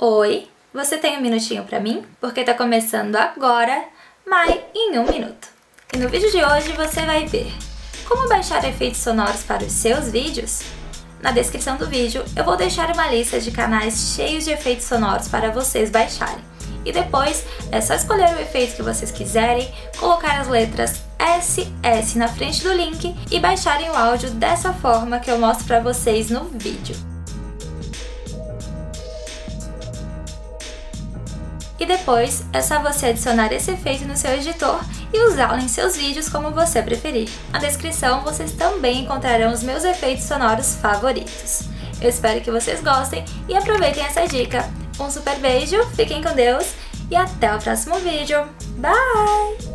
Oi, você tem um minutinho pra mim? Porque tá começando agora, mas em 1 minuto. E no vídeo de hoje você vai ver como baixar efeitos sonoros para os seus vídeos. Na descrição do vídeo eu vou deixar uma lista de canais cheios de efeitos sonoros para vocês baixarem. E depois é só escolher o efeito que vocês quiserem, colocar as letras SS na frente do link e baixarem o áudio dessa forma que eu mostro para vocês no vídeo. E depois é só você adicionar esse efeito no seu editor e usá-lo em seus vídeos como você preferir. Na descrição vocês também encontrarão os meus efeitos sonoros favoritos. Eu espero que vocês gostem e aproveitem essa dica. Um super beijo, fiquem com Deus e até o próximo vídeo. Bye!